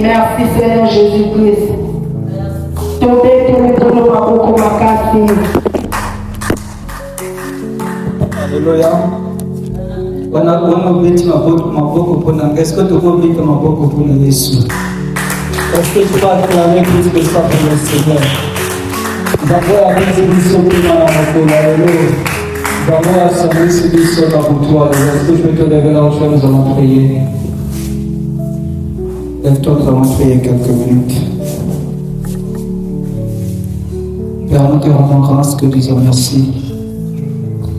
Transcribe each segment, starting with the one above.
Merci Seigneur Jésus-Christ. Alléluia. Est-ce que tu peux ouvrir ma boca pour Jésus? Est-ce que tu peux acclamer plus que ça pour le Seigneur? D'abord, avec ce bisou qui m'a rappelé, alléluia. D'abord, à ce bisou là pour toi. Est-ce que je peux te lever là où nous allons prier? Lève-toi, nous allons prier quelques minutes. Père, nous te rendons grâce, que disons merci.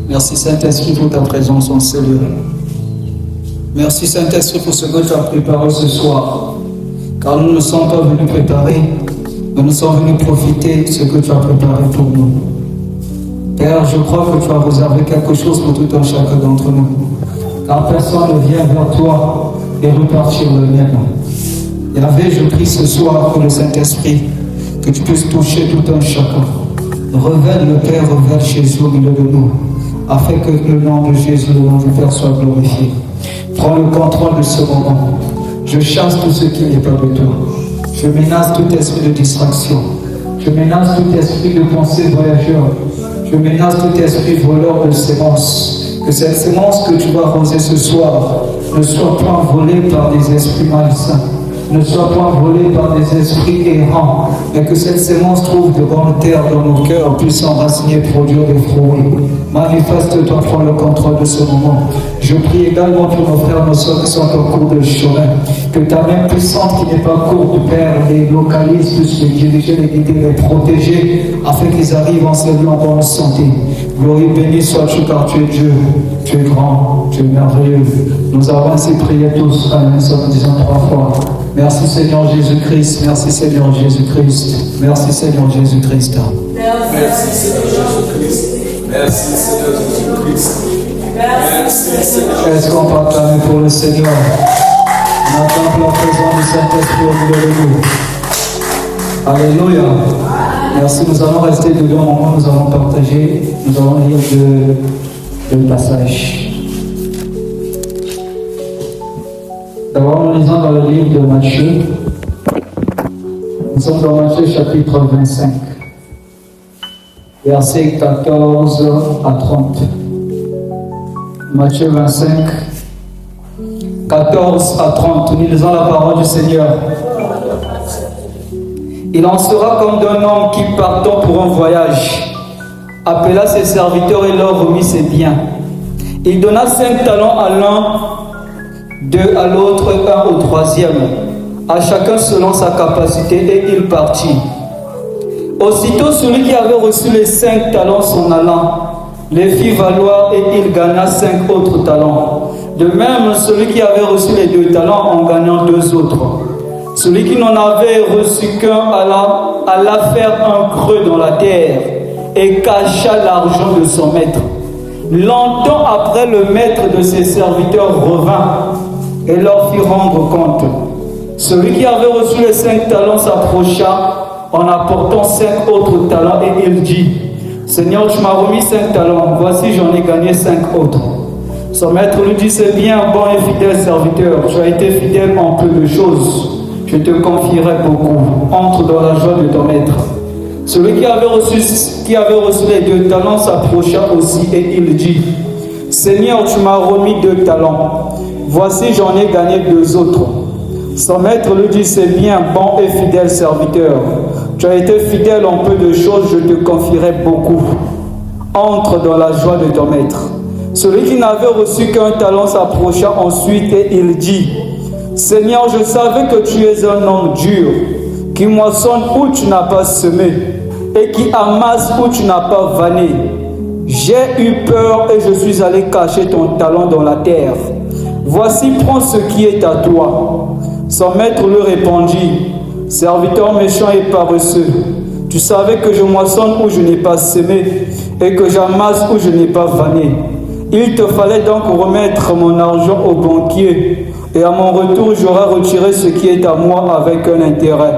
Merci Saint-Esprit pour ta présence en ce lieu. Merci Saint-Esprit pour ce que tu as préparé ce soir. Car nous ne sommes pas venus préparer, mais nous sommes venus profiter de ce que tu as préparé pour nous. Père, je crois que tu as réservé quelque chose pour tout un chacun d'entre nous. Car personne ne vient vers toi et repartir le même. Yahvé, je prie ce soir pour le Saint-Esprit, que tu puisses toucher tout un chacun. Révèle le Père, révèle Jésus au milieu de nous, afin que le nom de Jésus, le nom du Père, soit glorifié. Prends le contrôle de ce moment. Je chasse tout ce qui n'est pas de toi. Je menace tout esprit de distraction. Je menace tout esprit de pensée voyageur. Je menace tout esprit voleur de sémence. Que cette sémence que tu vas arroser ce soir ne soit pas volée par des esprits malsains, ne soit pas volée par des esprits errants, mais que cette sémence trouve de bonne terre dans nos cœurs, puisse s'enraciner et produire des fruits. Manifeste-toi, prends le contrôle de ce moment. Je prie également pour nos frères, nos soeurs qui sont en cours de chemin, que ta main puissante qui n'est pas courte, Père, les localise, puisse les diriger, les guider, les protéger, afin qu'ils arrivent en cette en bonne santé. Gloire bénie sois-tu, car tu es Dieu, tu es grand, tu es merveilleux. Nous avons ainsi prié tous, Amen, en disant 3 fois. Merci Seigneur Jésus-Christ, merci Seigneur Jésus-Christ, merci Seigneur Jésus-Christ. Merci Seigneur Jésus-Christ, merci Seigneur Jésus-Christ, merci Seigneur. Est-ce qu'on peut acclamer pour le Seigneur? On attend la présence du Saint-Esprit au milieu de nous. Alléluia. Merci, nous allons rester dedans au moment où nous allons partager, nous allons lire deux passages. D'abord, nous lisons dans le livre de Matthieu. Nous sommes dans Matthieu chapitre 25, versets 14 à 30. Matthieu 25, 14 à 30. Nous lisons la parole du Seigneur. Il en sera comme d'un homme qui, partant pour un voyage, appela ses serviteurs et leur remit ses biens. Il donna 5 talents à l'un, 2 à l'autre et 1 au troisième, à chacun selon sa capacité, et il partit. Aussitôt celui qui avait reçu les 5 talents s'en allant, les fit valoir et il gagna 5 autres talents. De même, celui qui avait reçu les 2 talents en gagnant 2 autres. Celui qui n'en avait reçu qu'un alla faire un creux dans la terre et cacha l'argent de son maître. Longtemps après, le maître de ses serviteurs revint et leur fit rendre compte. Celui qui avait reçu les 5 talents s'approcha en apportant 5 autres talents et il dit: Seigneur, tu m'as remis 5 talents, voici j'en ai gagné 5 autres. Son maître lui dit: c'est bien, bon et fidèle serviteur, tu as été fidèle en peu de choses, je te confierai beaucoup, entre dans la joie de ton maître. Celui qui avait reçu les 2 talents s'approcha aussi et il dit: Seigneur, tu m'as remis 2 talents, voici j'en ai gagné 2 autres. Son maître lui dit: c'est bien, bon et fidèle serviteur, tu as été fidèle en peu de choses, je te confierai beaucoup, entre dans la joie de ton maître. Celui qui n'avait reçu qu'un talent s'approcha ensuite et il dit: Seigneur, je savais que tu es un homme dur, qui moissonne où tu n'as pas semé, et qui amasse où tu n'as pas vanné. J'ai eu peur et je suis allé cacher ton talent dans la terre. Voici, prends ce qui est à toi. Son maître lui répondit: Serviteur méchant et paresseux, Tu savais que je moissonne où je n'ai pas semé et que j'amasse où je n'ai pas vanné. Il te fallait donc remettre mon argent au banquier et à mon retour, j'aurai retiré ce qui est à moi avec un intérêt.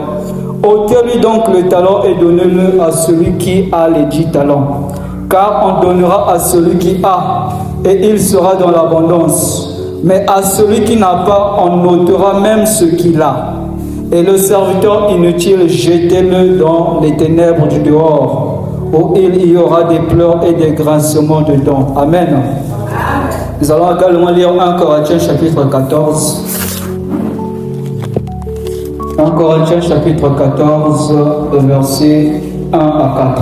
Ôtez-lui donc le talent et donnez-le à celui qui a les 10 talents. Car on donnera à celui qui a, et il sera dans l'abondance. Mais à celui qui n'a pas, on ôtera même ce qu'il a. Et le serviteur inutile, jetez-le dans les ténèbres du dehors, où il y aura des pleurs et des grincements de dents. Amen. Nous allons également lire 1 Corinthiens chapitre 14. 1 Corinthiens chapitre 14, versets 1 à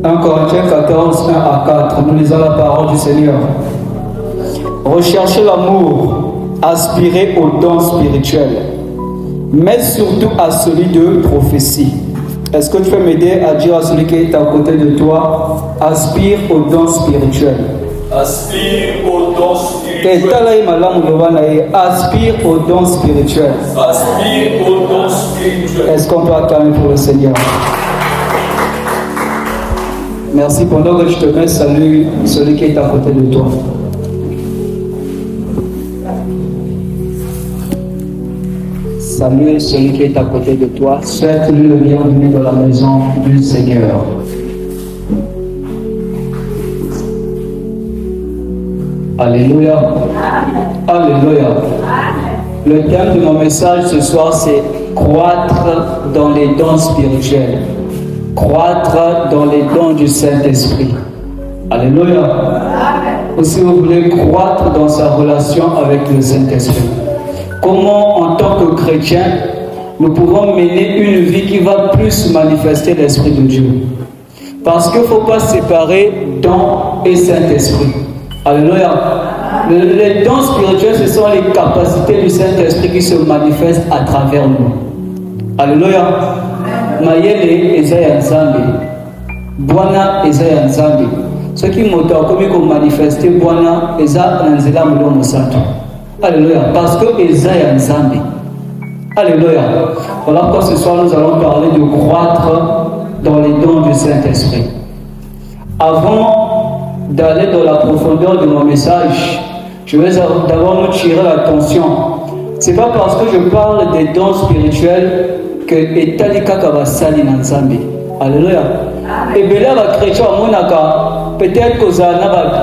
4. 1 Corinthiens 14, 1 à 4. Nous lisons la parole du Seigneur. Recherchez l'amour, aspirez aux dons spirituels, mais surtout à celui de prophétie. Est-ce que tu peux m'aider à dire à celui qui est à côté de toi, aspire aux dons spirituels? Aspire aux dons spirituels. Aspire aux dons spirituels. Aspire aux dons spirituels. Est-ce qu'on peut acclamer pour le Seigneur? Merci. Pendant que je te mets, salue celui qui est à côté de toi. Salut celui qui est à côté de toi. Souhaite-lui le bienvenu dans la maison du Seigneur. Alléluia. Alléluia. Le thème de mon message ce soir, c'est croître dans les dons spirituels. Croître dans les dons du Saint-Esprit. Alléluia. Ou si vous voulez croître dans sa relation avec le Saint-Esprit. Comment, en tant que chrétien, nous pouvons mener une vie qui va plus manifester l'Esprit de Dieu. Parce qu'il ne faut pas séparer dons et Saint-Esprit. Alléluia. Les dons spirituels, ce sont les capacités du Saint-Esprit qui se manifestent à travers nous. Alléluia. Mayele Ezaya Nzambe. Bwana Ezaya Nzambe. Ce qui m'a comme manifester Bwana Ezaya Nzela Mulomo Santo. Alléluia. Parce que Ezaya Nzambe. Alléluia. Voilà pourquoi ce soir nous allons parler de croître dans les dons du Saint-Esprit. Avant d'aller dans la profondeur de mon message, je vais d'abord nous tirer l'attention. Ce n'est pas parce que je parle des dons spirituels que Etalika Kabasali Nzambe. Alléluia. Et bien là, les chrétiens, peut-être que ça n'a pas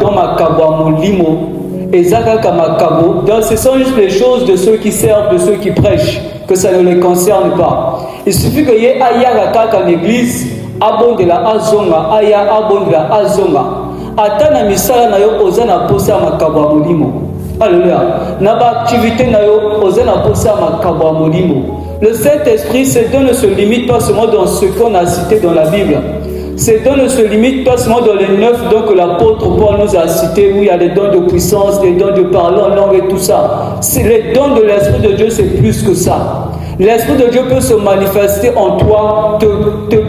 donc ce sont juste les choses de ceux qui servent, de ceux qui prêchent, que ça ne les concerne pas. Il suffit qu'il y ait Aya en église, Abon de la Azonga, Aya Abon de la Azonga. Atana misala na yo ozana posa makabwa mulimo. Alléluia. Naba activité na yo ozana posa makabwa mulimo. Le Saint-Esprit, ces dons ne se limitent pas seulement dans ce qu'on a cité dans la Bible. Ces dons ne se limitent pas seulement dans les 9 dons que l'apôtre Paul nous a cités, où il y a les dons de puissance, les dons de parler en langue et tout ça. C'est les dons de l'Esprit de Dieu, c'est plus que ça. L'Esprit de Dieu peut se manifester en toi, te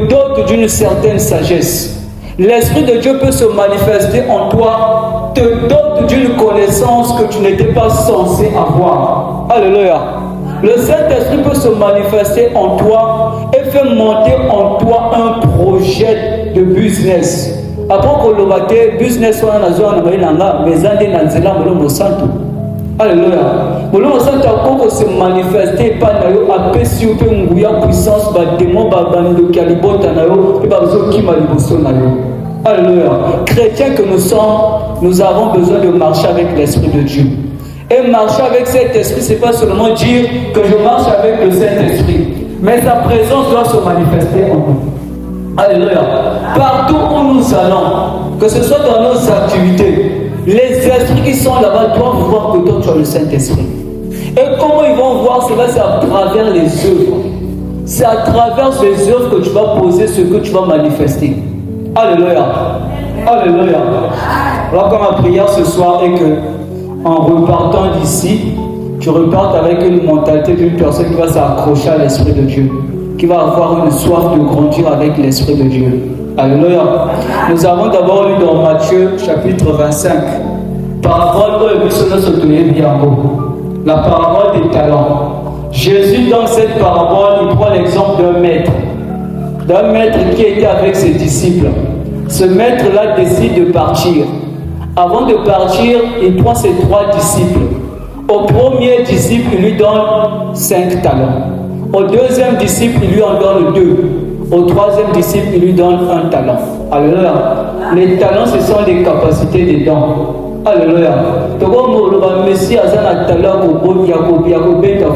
dote d'une certaine sagesse. L'Esprit de Dieu peut se manifester en toi, te dote d'une connaissance que tu n'étais pas censé avoir. Alléluia. Le Saint-Esprit peut se manifester en toi et faire monter en toi un projet de business. Après que le matin, business soit dans la zone de mais alléluia. Le Saint-Esprit peut se manifester par la puissance de démon de Kalibota et alléluia. Chrétiens que nous sommes, nous avons besoin de marcher avec l'Esprit de Dieu. Et marcher avec cet esprit, ce n'est pas seulement dire que je marche avec le Saint-Esprit, mais sa présence doit se manifester en nous. Alléluia. Partout où nous allons, que ce soit dans nos activités, les esprits qui sont là-bas doivent voir que toi tu as le Saint-Esprit. Et comment ils vont voir cela? C'est à travers les œuvres. C'est à travers ces œuvres que tu vas poser ce que tu vas manifester. Alléluia. Alléluia. Alors comme ma prière ce soir est que en repartant d'ici, tu repartes avec une mentalité d'une personne qui va s'accrocher à l'Esprit de Dieu, qui va avoir une soif de grandir avec l'Esprit de Dieu. Alléluia. Nous avons d'abord lu dans Matthieu chapitre 25, parabole de la parabole des talents. Jésus, dans cette parabole, il prend l'exemple d'un maître qui était avec ses disciples. Ce maître-là décide de partir. Avant de partir, il prend ses 3 disciples. Au premier disciple, il lui donne 5 talents. Au deuxième disciple, il lui en donne 2. Au troisième disciple, il lui donne 1 talent. Alléluia. Les talents, ce sont des capacités des dons. Alléluia. Messie a un talent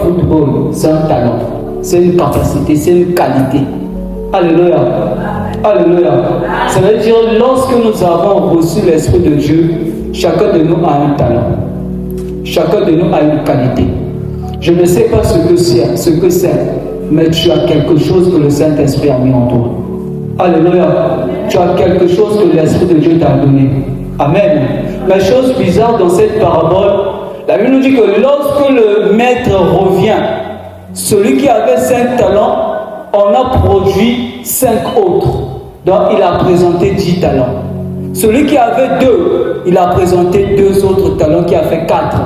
football. C'est un talent. C'est une capacité, c'est une qualité. Alléluia. Alléluia. Ça veut dire, lorsque nous avons reçu l'Esprit de Dieu, chacun de nous a un talent. Chacun de nous a une qualité. Je ne sais pas ce que c'est, mais tu as quelque chose que le Saint-Esprit a mis en toi. Alléluia. Tu as quelque chose que l'Esprit de Dieu t'a donné. Amen. La chose bizarre dans cette parabole, la Bible nous dit que lorsque le maître revient, celui qui avait 5 talents, on a produit 5 autres. Donc il a présenté 10 talents. Celui qui avait 2, il a présenté 2 autres talents qui a fait 4.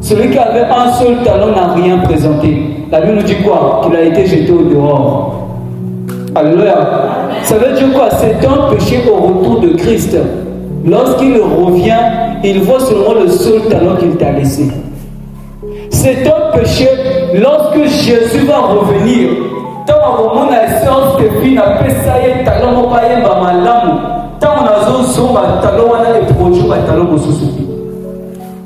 Celui qui avait un seul talent n'a rien présenté. La Bible nous dit quoi? Qu'il a été jeté au dehors. Alléluia. Ça veut dire quoi? C'est un péché au retour de Christ. Lorsqu'il revient, il voit seulement le seul talent qu'il t'a laissé. C'est un péché lorsque Jésus va revenir. Tant qu'on a essence de vie, n'a pas ça y est, talent, on va y aller, tant on a son talent, on a les produits, talent, on se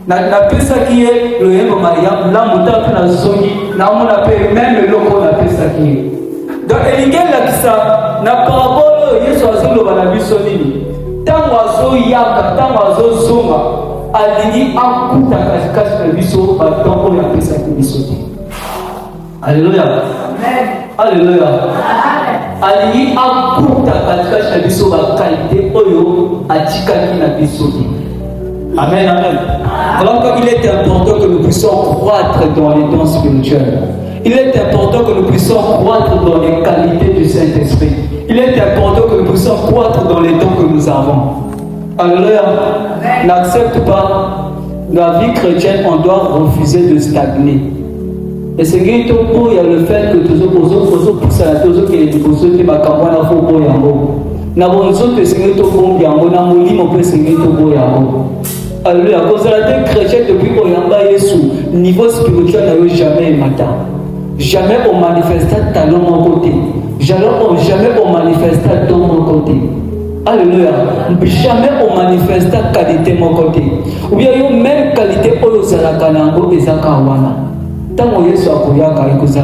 na pesa qui est le yembo mariam la muta na zongi na mona pe même le loko na pesa qui est donc elingel la kisa na parabole Yesu azolo bana biso nini tango azo yaka tango azo zonga alini akuta katikati na biso batongo ya pesa ki biso te. Alléluia. Amen. Alléluia. Alini akuta katikati na biso ba qualité oyo atikaki na biso te. Amen, amen. Alors qu'il est important que nous puissions croître dans les dons spirituels. Il est important que nous puissions croître dans les qualités du Saint-Esprit. Il est important que nous puissions croître dans les dons que nous avons. Alléluia. N'accepte pas la vie chrétienne, on doit refuser de stagner. Et c'est qu'il y a le fait que tous les poussent à tous qui est poussé qui va camper à faux boyango. N'a pas besoin de se mettre au bon yango, n'a pas besoin de se mettre au bon yango. Alléluia. Cause la vie chrétienne depuis Oyamba Yesu, niveau spirituel n'a eu jamais matin. Jamais on manifeste talent mon côté. Jamais on manifeste dans mon côté. Alléluia. Jamais on manifeste qualité mon côté. Ou bien une même qualité pour le Zalakanango et Zakawana. Tant que Yesu a koyaka et que ça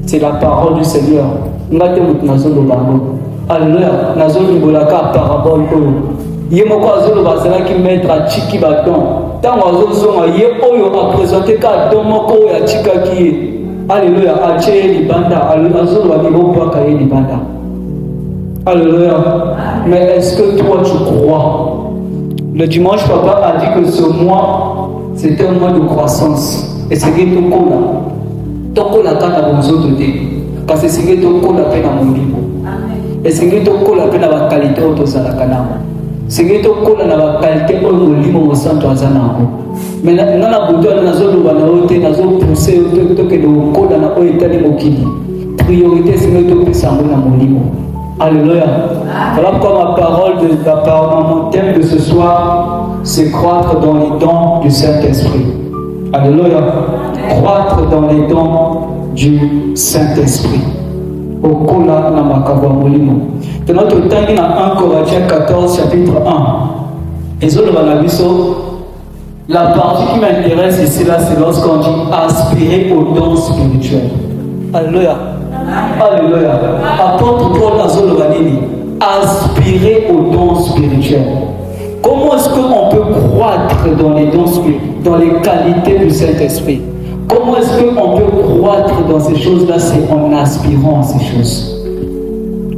c'est la parole du Seigneur. Ngate mutnazo lobango. Alléluia. Nazo libolaka parabole oyo. Ye moko azolo bazala ki mettre a chiki baton. Tant ozo zonga ye oyo a présenter ka don moko ya chika ki. Alléluia. Ache libanda. Alléluia. Azolo ba nibo baka ye libanda. Alléluia. Mais est-ce que toi tu crois? Le dimanche, papa a dit que ce mois, c'était un mois de croissance. Et c'est que tout cola. Tout cola quand on a besoin de dire. Parce que c'est que tout cola peine à mon niveau. Et c'est que tout cola peine à la qualité de la canama. C'est que tout cola n'a la qualité de mon niveau au centre de Zanamo. Mais nous avons besoin de la zone où on a poussé tout que nous cola n'a pas été de Mokili. Priorité, c'est que tout puisse avoir mon niveau. Alléluia. Voilà pourquoi mon thème de ce soir, c'est croître dans les dons du Saint-Esprit. Alléluia. Croître dans les dons du Saint-Esprit. Au Kola Namakaba Molimo. De notre temps, il y a 1 Corinthiens 14, chapitre 1. Et sur le la partie qui m'intéresse ici, là, c'est lorsqu'on dit aspirer aux dons spirituels. Alléluia. Alléluia. Apôtre Paul Azolobanini, aspirer aux dons spirituels. Comment est-ce qu'on peut croître dans les dons spirituels, dans les qualités du Saint-Esprit? Comment est-ce qu'on peut croître dans ces choses-là? C'est en aspirant à ces choses.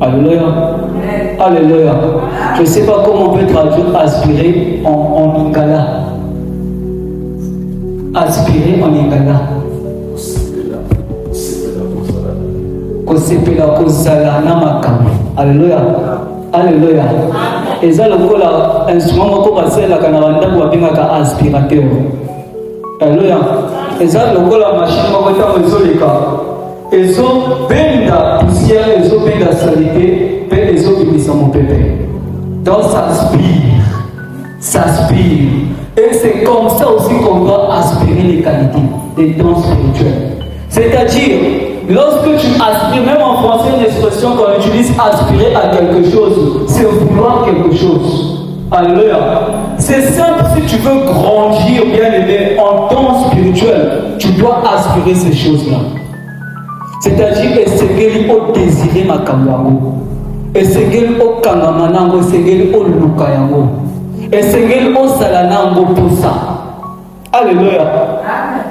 Alléluia. Alléluia. Je ne sais pas comment on peut traduire aspirer en lingala. Aspirer en lingala. Alléluia. Alléluia. Et ça, le instrument qu'on va faire, la canaranda pour appeler un aspirateur. Alléluia. eza lokola machine moko ntango ezoleka ezobenda poussière, ezobenda salite mpe ezobimisa mopepe. Donc ça aspire. Et c'est comme ça aussi qu'on doit aspirer les qualités des dons spirituels. C'est-à-dire, lorsque tu aspires, même en français, une expression qu'on utilise, aspirer à quelque chose, c'est vouloir quelque chose. Alléluia. C'est simple, si tu veux grandir, bien aimé, en don spirituel, tu dois aspirer ces choses-là. C'est-à-dire, essayer de désirer ma kamwango. Essayer de kangamanango, essayer de lukayango. Essayer de salanango pour ça. Alléluia.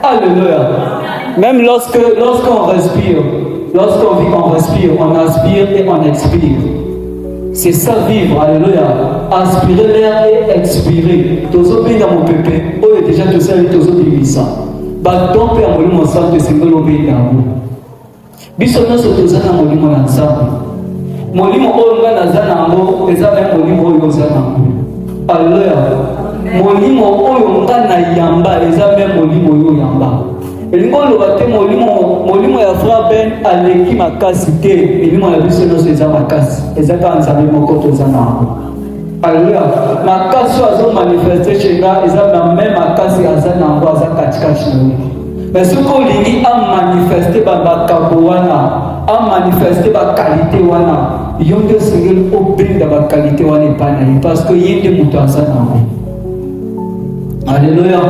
Alléluia. Même lorsqu'on respire, lorsqu'on vit, on respire, on aspire et on expire. C'est ça vivre, alléluia. Aspirer l'air et expirer. Tozo bien dans mon pépé. Oh, déjà tout ça, tozo bimisa. Bah, donc, père, mon sang de singolo bien dans vous. Bisonna se toza na molimo na nzambe. Molimo oyo nga naza nango, eza même molimo oyo oza nango. Alléluia. Molimo oyo nga na yamba, eza même molimo oyo yamba. Elingo loba te molimo ya frère Ben aleki makasi te, molimo ya biso nyonso eza makasi, eza kaka nzambe moko toza nango. Alléluia. Makasi oyo azomanifeste chez nga eza na même makasi aza nango, aza katikati na yo. Mais ce qu'on dit a manifesté par a manifesté par qualité wana, il y a des sérieux au bien de la qualité wana pas parce que il y a des moutons ça non. Alléluia.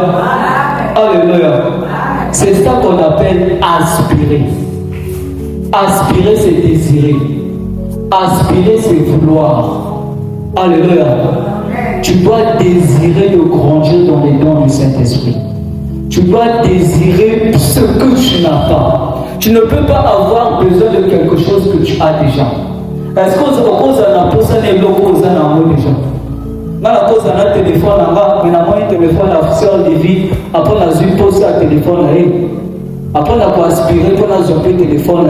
Alléluia. C'est ça qu'on appelle aspirer. Aspirer, c'est désirer. Aspirer, c'est vouloir. Alléluia. Tu dois désirer de grandir dans les dons du Saint-Esprit. Tu dois désirer ce que tu n'as pas. Tu ne peux pas avoir besoin de quelque chose que tu as déjà. Est-ce qu'on a posé les locaux déjà? Dans la cause d'un téléphone, on a un téléphone à faire des vies. Après, on a eu posé un téléphone. Après, on a aspiré, on a eu un téléphone.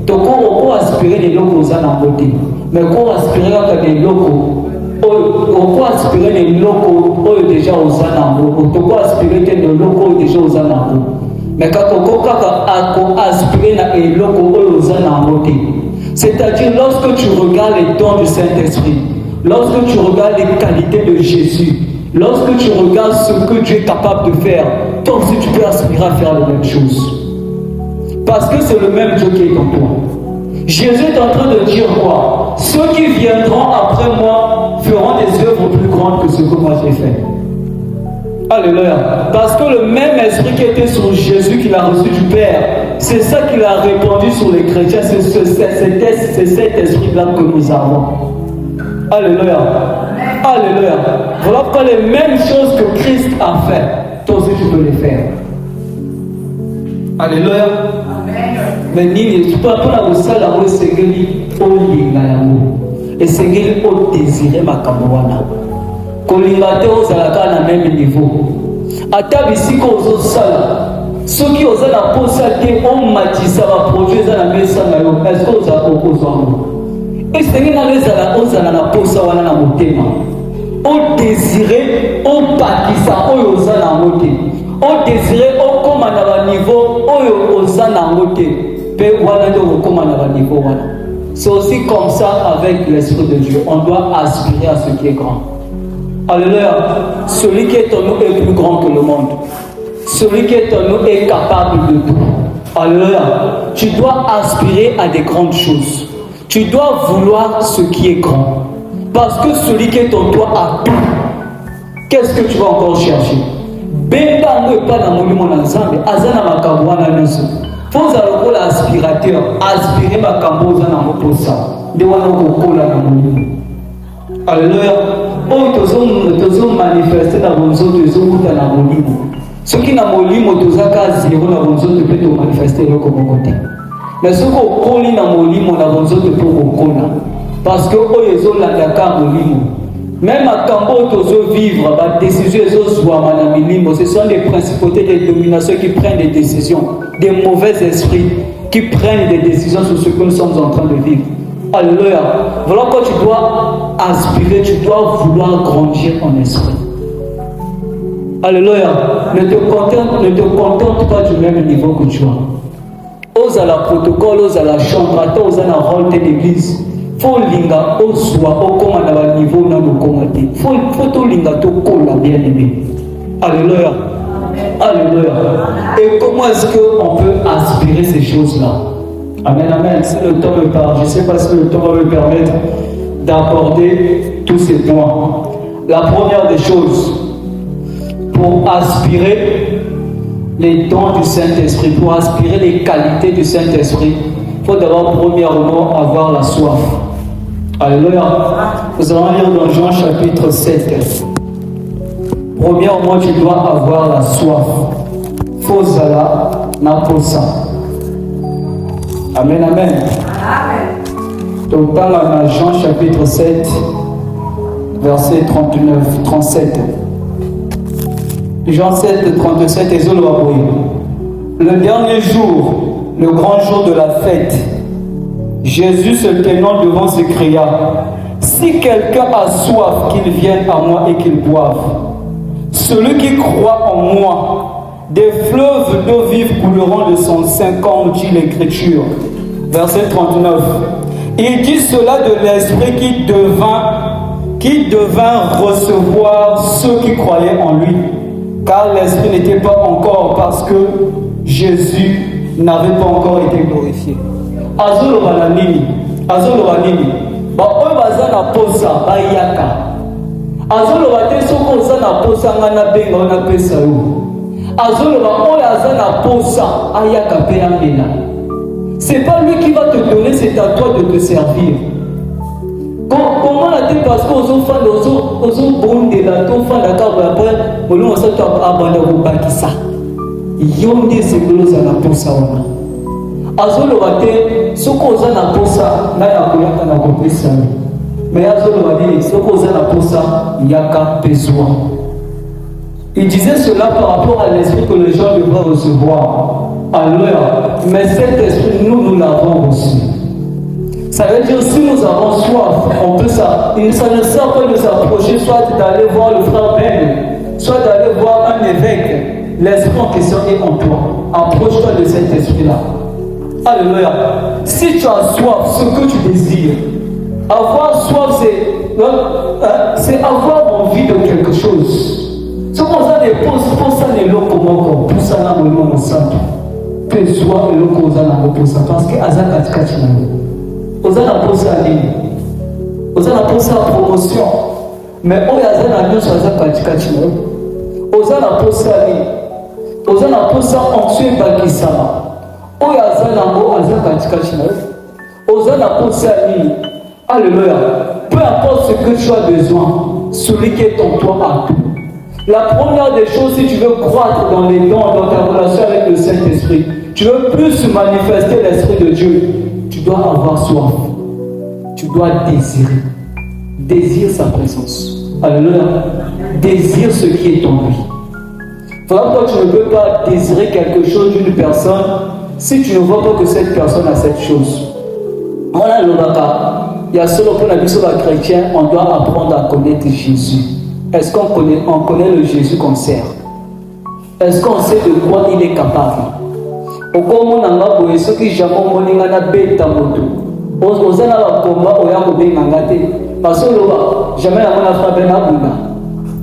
Donc, on peut aspirer les locaux dans la beauté. Mais on peut aspirer les locaux. On peut aspirer les locaux déjà aux anambo. On peut aspirer les locaux déjà aux anambo. Mais quand on peut aspirer les locaux aux anambo, c'est-à-dire lorsque tu regardes les dons du Saint-Esprit, lorsque tu regardes les qualités de Jésus, lorsque tu regardes ce que Dieu est capable de faire, toi aussi tu peux aspirer à faire la même chose. Parce que c'est le même Dieu qui est en toi. Jésus est en train de dire quoi? Ceux qui viendront après moi feront des œuvres plus grandes que ce que moi j'ai fait. Alléluia. Parce que le même esprit qui était sur Jésus, qu'il a reçu du Père, c'est ça qu'il a répandu sur les chrétiens. C'est cet esprit-là que nous avons. Alléluia. Alléluia. Voilà pourquoi les mêmes choses que Christ a fait, toi aussi tu peux les faire. Alléluia. Mais tu peux pas la salle à Sengeli au Lingayango. Et Sengeli au désiré Makamoana. Kolingate aux alaka na même niveau. Atabisi ko aux sala. Ceux qui osent la posate on matissa va produire dans la mesa na yo. Est-ce que vous avez opposé? Et Sengeli na les ala osana na posa wana na motema. Au désiré au bakisa o osana moté. Au désiré au commande à niveau o osana moté. C'est aussi comme ça avec l'Esprit de Dieu. On doit aspirer à ce qui est grand. Alléluia. Celui qui est en nous est plus grand que le monde. Celui qui est en nous est capable de tout. Alléluia. Tu dois aspirer à des grandes choses. Tu dois vouloir ce qui est grand. Parce que celui qui est en toi a tout. Qu'est-ce que tu vas encore chercher? Benda n'est pas dans mon monde ensemble. Azana makabuana nesu. Faut avoir l'aspirateur, aspirer ma camboza dans mon posa. De wana kokola na molimo. Alléluia. Oh, tozo manifester dans vos autres, tozo kuta na molimo. Ce qui na molimo tozaka zéro na vos autres peut te manifester le comme côté. Mais ce qu'on koli na molimo na vos autres pour kokona. Parce que oh yezo la daka molimo. Même à Cambo, tozo vivre, bah décision ce sont des principautés de domination qui prennent des décisions, des mauvais esprits qui prennent des décisions sur ce que nous sommes en train de vivre. Alléluia. Voilà pourquoi tu dois aspirer, tu dois vouloir grandir en esprit. Alléluia. Ne te contente pas du même niveau que tu as. Ose à la protocole, ose à la chambre, attends, ose à la rôle de l'église. Faut linga, au soi, au comment à la niveau, n'a le commenté. Faut tout linga, tout colla, bien aimé. Alléluia. Alléluia. Et comment est-ce qu'on peut aspirer ces choses-là? Amen, amen. Si le temps me parle, je ne sais pas si le temps va me permettre d'aborder tous ces points. La première des choses, pour aspirer les dons du Saint-Esprit, pour aspirer les qualités du Saint-Esprit, il faut d'abord premièrement avoir la soif. Alléluia. Nous allons lire dans Jean chapitre 7. Premièrement, tu dois avoir la soif. Fozala naposa. Amen, amen. Donc, dans Jean chapitre 7, verset 39, 37. Jean 7, 37, le dernier jour, le grand jour de la fête, Jésus se tenant devant s'écria: si quelqu'un a soif, qu'il vienne à moi et qu'il boive. Celui qui croit en moi, des fleuves d'eau vive couleront de son sein, comme dit l'Écriture. Verset 39. Il dit cela de l'Esprit qui devint recevoir ceux qui croyaient en lui. Car l'Esprit n'était pas encore, parce que Jésus n'avait pas encore été glorifié. Azolo bananini. Ba oyo baza na posa bayaka. Azolo bate soko oza na posa ngana benga ona pesa yo. Azolo ba oyo aza na posa ayaka pe amena. C'est pas lui qui va te donner, c'est à toi de te servir. Comment la dit parce que aux bondé la ton fan d'accord après on s'est abandonné au bakisa. Yonde c'est glosa na posa ona. Azolo bate soko oza na posa na yakoyaka na kopesa. Mais azolo bate soko oza na posa yaka peswa. Il disait cela par rapport à l'esprit que les gens devraient recevoir. Alléluia. Mais cet esprit, nous l'avons reçu. Ça veut dire si nous avons soif, on peut ça. Ça ne sert pas de s'approcher, soit d'aller voir le frère Ben, soit d'aller voir un évêque. L'esprit en question est en toi. Approche-toi de cet esprit-là. Alléluia. Si tu as soif, ce que tu désires, avoir soif, c'est avoir envie de quelque chose. Ce qu'on a des pauses, pour ça, les locaux, pour ça, là, on centre. Que soit le locaux, on a parce que Azak a tkati na nous. On a posé à ligne. On a posé à promotion. Mais on a nous sur Azak a tkati na nous. On a posé à ligne. On a posé à onction bakisama. On a Azak a tkati na nous. On a posé à ligne. Alléluia. Peu importe ce que tu as besoin, celui qui est en toi a tout. La première des choses, si tu veux croître dans les dons, dans ta relation avec le Saint-Esprit, tu veux plus manifester l'Esprit de Dieu, tu dois avoir soif. Tu dois désirer. Désire sa présence. Alléluia. Désire ce qui est en lui. Voilà pourquoi tu ne peux pas désirer quelque chose d'une personne si tu ne vois pas que cette personne a cette chose. Voilà le baka. Il y a seulement pour la vie sur la chrétien, on doit apprendre à connaître Jésus. Est-ce qu'on connaît le Jésus qu'on sert? Est-ce qu'on sait de quoi il est capable? Au commun, on a ceux qui jamais ont na bête à moto. On a la combat au yako bé mangate. Parce que jamais on a frappé na bunda.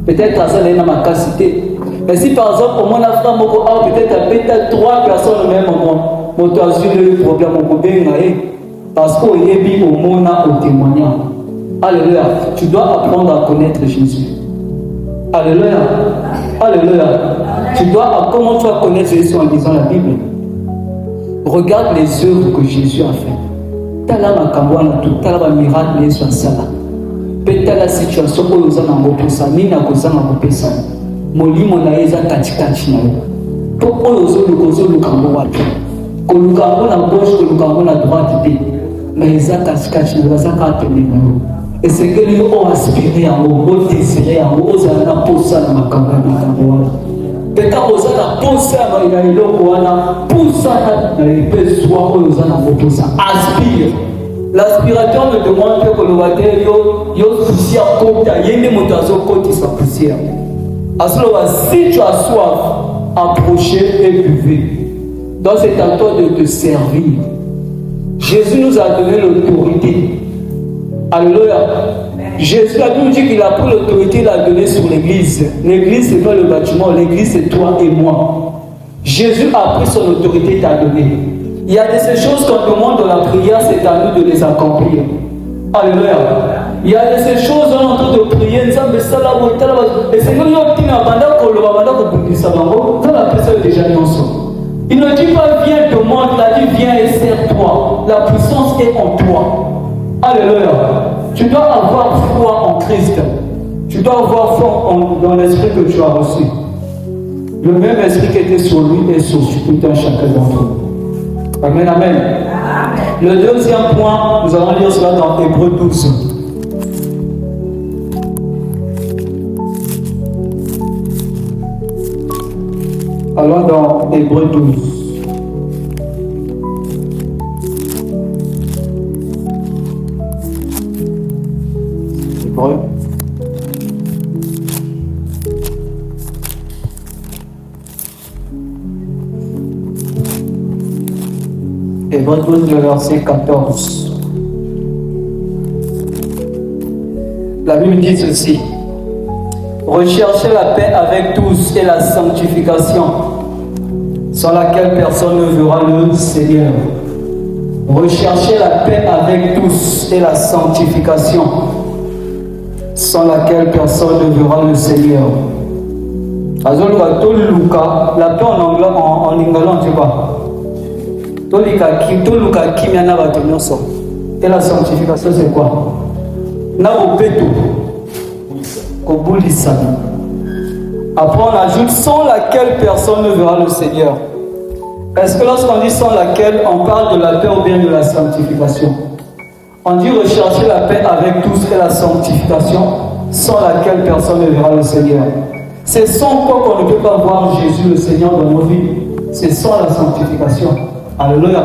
Peut-être à ça il y a ma capacité. Mais si par exemple on a frappé moko peut-être à peut-être 3 personnes au même moment, moto a eu le problème au bé ngaé. Parce qu'on y est bien au monde au témoignage. Alléluia. Tu dois apprendre à connaître Jésus. Alléluia. Alléluia. Tu dois, comment tu vas connaître Jésus en lisant la Bible? Regarde les œuvres que Jésus a fait. T'as là ma kamwana tout, t'as là ma miracle Jésus a ça. Peut-être la situation où nous allons pour ça, ni na kosa na kopesa. Molimo na eza katikati na yo. Pour ozo le kambo wapi. Kolukambo na gauche, kolukambo na droite bi. Mais eza katikati na yo, eza kapene na yo. Et c'est que nous avons aspiré en haut, nous désiré en haut, nous avons posé à ma campagne. Peut-être que nous avons posé à ma campagne, nous avons posé à ma campagne. Aspire. L'aspirateur me demande que nous avons poussière côté, il y a des motos côté sa poussière. Si tu as soif, approchez et buvez. Donc c'est à toi de te servir. Jésus nous a donné l'autorité. Alléluia. Jésus a nous dit qu'il a pris l'autorité, il l'a donné sur l'église. L'église, ce n'est pas le bâtiment, l'église, c'est toi et moi. Jésus a pris son autorité et t'a donné. Il y a de ces choses qu'on demande dans la prière, c'est à nous de les accomplir. Alléluia. Il y a de ces choses, on est en train de prier, et Seigneur, il ne dit pas viens demande, il a dit viens et sers-toi. La puissance est en toi. Alléluia. Tu dois avoir foi en Christ. Tu dois avoir foi dans l'esprit que tu as reçu. Le même esprit qui était sur lui est sur tout un chacun d'entre nous. Amen, amen. Le deuxième point, nous allons lire cela dans Hébreux 12. Allons dans Hébreux 12. Hébreux. Hébreux 12, le verset 14. La Bible dit ceci. Recherchez la paix avec tous et la sanctification, sans laquelle personne ne verra le Seigneur. Recherchez la paix avec tous et la sanctification, sans laquelle personne ne verra le Seigneur. La paix en anglais, en lingala, tu vois. Et la sanctification, c'est quoi? Après on ajoute sans laquelle personne ne verra le Seigneur. Est-ce que lorsqu'on dit sans laquelle, on parle de la paix ou bien de la sanctification? On dit rechercher la paix avec tous et la sanctification, sans laquelle personne ne verra le Seigneur. C'est sans quoi qu'on ne peut pas voir Jésus le Seigneur dans nos vies. C'est sans la sanctification. Alléluia.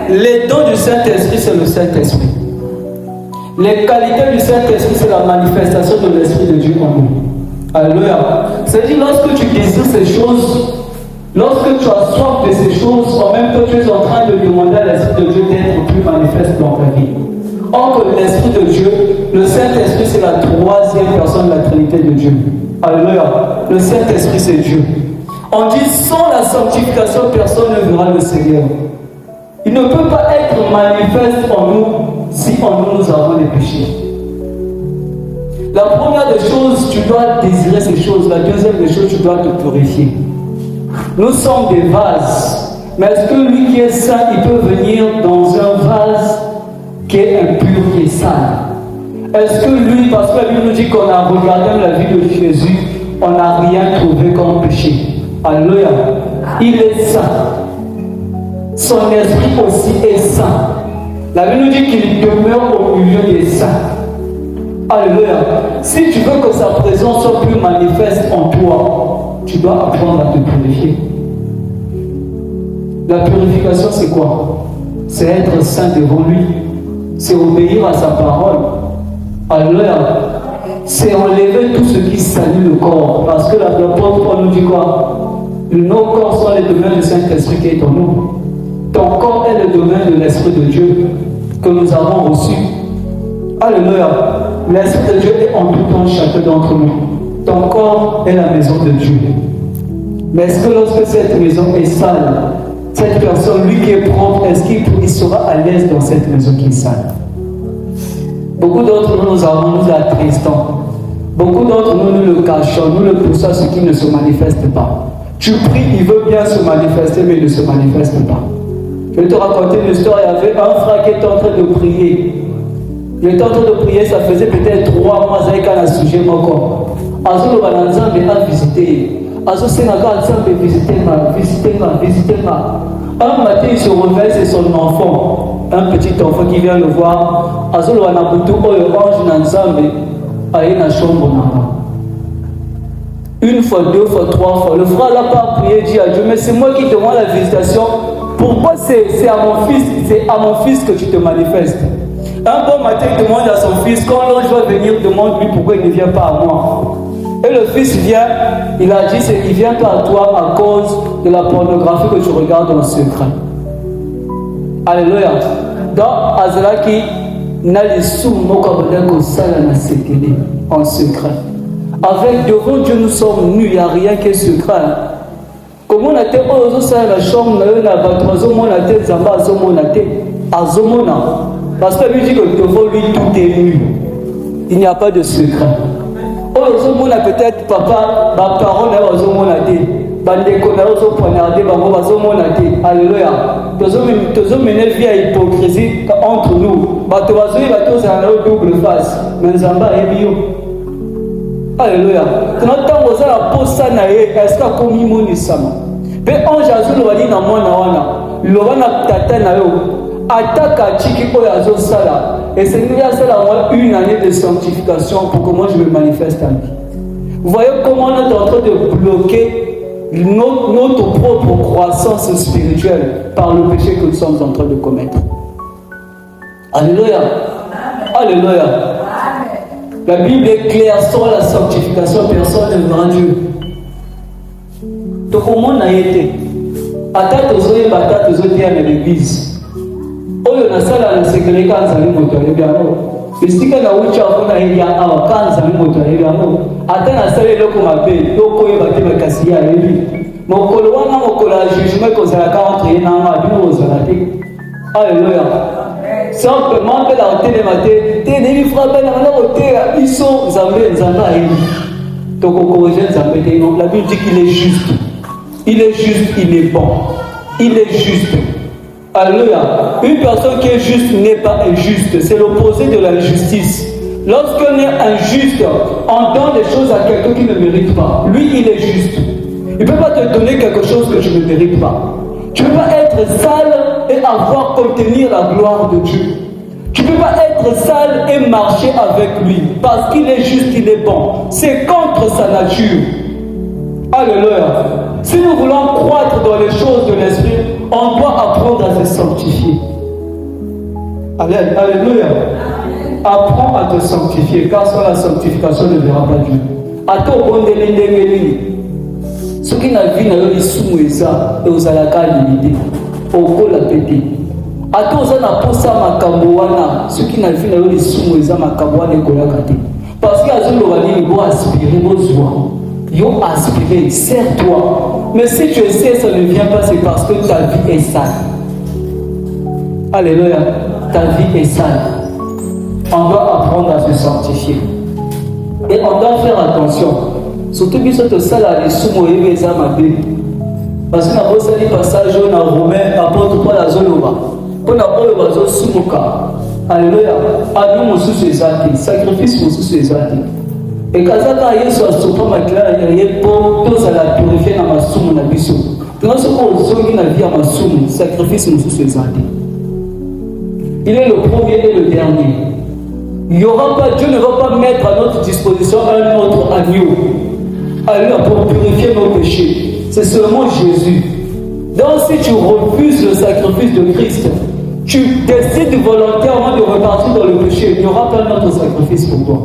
Les dons du Saint-Esprit, c'est le Saint-Esprit. Les qualités du Saint-Esprit, c'est la manifestation de l'Esprit de Dieu en nous. Alléluia. C'est-à-dire, lorsque tu désires ces choses, lorsque tu as soif de ces choses, en même temps, tu es en train de demander à l'Esprit de Dieu d'être plus manifeste dans ta vie. Or que l'Esprit de Dieu, le Saint-Esprit, c'est la troisième personne de la Trinité de Dieu. Alléluia. Le Saint-Esprit, c'est Dieu. On dit, sans la sanctification, personne ne verra le Seigneur. Il ne peut pas être manifeste en nous si en nous, nous avons des péchés. La première des choses, tu dois désirer ces choses. La deuxième des choses, tu dois te purifier. Nous sommes des vases. Mais est-ce que lui qui est saint, il peut venir dans un vase qui est impur, qui est sale? Est-ce que lui, parce que la Bible nous dit qu'on a regardé la vie de Jésus, on n'a rien trouvé comme péché. Alléluia. Il est saint. Son esprit aussi est saint. La Bible nous dit qu'il demeure au milieu des saints. Alléluia. Si tu veux que sa présence soit plus manifeste en toi, tu dois apprendre à te purifier. La purification, c'est quoi? C'est être saint devant lui. C'est obéir à sa parole. Alléluia. C'est enlever tout ce qui salit le corps. Parce que l'apôtre Paul nous dit quoi? Nos corps sont les domaines du Saint-Esprit qui est en nous. Ton corps est le domaine de l'Esprit de Dieu que nous avons reçu. Alléluia. L'Esprit de Dieu est en tout temps chacun d'entre nous. Ton corps est la maison de Dieu. Mais est-ce que lorsque cette maison est sale, cette personne, lui qui est propre, est-ce qu'il sera à l'aise dans cette maison qui est sale? Beaucoup d'entre nous, nous attristons. Beaucoup d'entre nous, nous le cachons, nous le poussons à ce qui ne se manifeste pas. Tu pries, il veut bien se manifester, mais il ne se manifeste pas. Je vais te raconter une histoire. Il y avait un frère qui était en train de prier. Il était en train de prier, ça faisait peut-être 3 mois avec un sujet encore. Azo le balanzambe a visité. Azo Sénégal a visité. Un matin, il se réveille, c'est son enfant, un petit enfant qui vient le voir. Azo le banabutu oyo ange nanzambe aye na chambre nanga. Une fois, 2 fois, 3 fois. Le frère n'a pas prié, dit à Dieu, mais c'est moi qui te rends la visitation. Pourquoi c'est à mon fils que tu te manifestes? Un bon matin, il demande à son fils, quand l'ange va venir, demande-lui pourquoi il ne vient pas à moi. Et le fils vient, il a dit, il vient pas à toi à cause de la pornographie que tu regardes en secret. Alléluia. Dans Azalaki, n'a les sous en secret. Avec devant Dieu, nous sommes nus, il n'y a rien qui est secret. Comment on a été la chambre, on a été Zamba, Azomona. Parce que lui dit que devant lui, tout est nu. Il n'y a pas de secret. On a peut-être papa, ma parole est Azomona. Alléluia. Tous hommes menés via hypocrisie entre nous. Tous en double face. Mais Zamba est bio. Alléluia. Quand on a la poste, est-ce qu'on a commis mon isama? Mais ange azul wali na mwana wana. Lorana tata na yo. Attaque chiki ko yazo sala. Et c'est nous a une année de sanctification pour que moi je me manifeste en lui. Vous voyez comment on est en train de bloquer notre propre croissance spirituelle par le péché que nous sommes en train de commettre. Alléluia. Alléluia. La Bible est claire sur la sanctification, personne ne verra Dieu. Donc comment on a été? Attaque aux oeufs, attaque aux oeufs à l'église. Oh, il y a ça, la sécurité quand ça nous motive bien. Le sticker na ucha kuna hiya awa quand ça nous motive bien. Attends à ça le comme appel, donc il va te mettre casser à lui. Mon colloque, mon collage, jugement que ça a entré dans ma vie aux arrêtés. Alléluia. Simplement que la télé maté, télé frappe dans la côté, ils sont zambé. Donc on corrige zambé. Donc la Bible dit qu'il est juste. Il est juste, il est bon. Il est juste. Alléluia. Une personne qui est juste n'est pas injuste. C'est l'opposé de l'injustice. Lorsqu'on est injuste, on donne des choses à quelqu'un qui ne mérite pas. Lui, il est juste. Il ne peut pas te donner quelque chose que tu ne mérites pas. Tu ne peux pas être sale et avoir contenir la gloire de Dieu. Tu ne peux pas être sale et marcher avec lui. Parce qu'il est juste, il est bon. C'est contre sa nature. Alléluia. Si nous voulons croître dans les choses de l'esprit, on doit apprendre à se sanctifier. Alléluia. Apprends à te sanctifier, car sans la sanctification ne verra pas Dieu. À toi, on est ce qui n'a vu n'a eu soumoueza et aux alaka limité au col à pété. À toi, on a posé ma camboana. Ce qui n'a vu n'a eu soumoueza ma camboana et colakate. Parce qu'il y a un lovani, il doit aspirer vos joies. Ils ont aspiré, serre-toi. Mais si tu essaies, ça ne vient pas, c'est parce que ta vie est sale. Alléluia. Ta vie est sale. On doit apprendre à se sanctifier. Et on doit faire attention. Surtout que ce salle à l'issue, parce que nous avons un passage dans Romain, apôtre Paul à Zoloba. Pour nous avons Sumuka. Alléluia. À nous, nous sacrifice, nous et quand ça Yesu asopa makila ya pour tous à la purifier na masumu na biso. Tunasoko uzongi na vie ya masumu, sacrifice mususu ezali. Il est le premier et le dernier. Il y aura pas, Dieu ne va pas mettre à notre disposition un autre agneau. Alléluia, pour purifier nos péchés. C'est seulement Jésus. Donc si tu refuses le sacrifice de Christ, tu décides volontairement de repartir dans le péché, il n'y aura pas un autre sacrifice pour toi.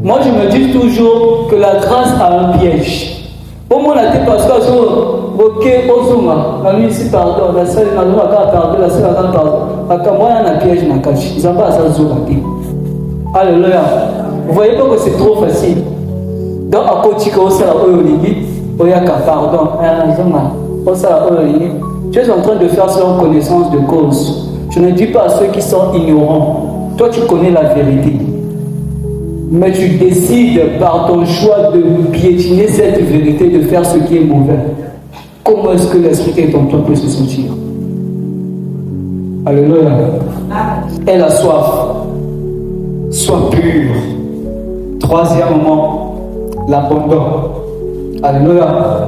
Moi, je me dis toujours que la grâce a un piège. Pour moi, la parce que ok, Ozuma, la nuit ici, pardon, la salle n'a pas pardon, la salle n'a pas pardon. À moi, il y a un piège, ma cache. Ils n'ont pas ça, alléluia. Vous voyez pas que c'est trop facile. Donc, à côté, au salaire, au yaka, pardon, tu es en train de faire cela en connaissance de cause. Je ne dis pas à ceux qui sont ignorants. Toi, tu connais la vérité. Mais tu décides par ton choix de piétiner cette vérité, de faire ce qui est mauvais. Comment est-ce que l'esprit qui est en toi peut se sentir? Alléluia. Elle a soif. Sois pur. Troisièmement, l'abandon. Alléluia.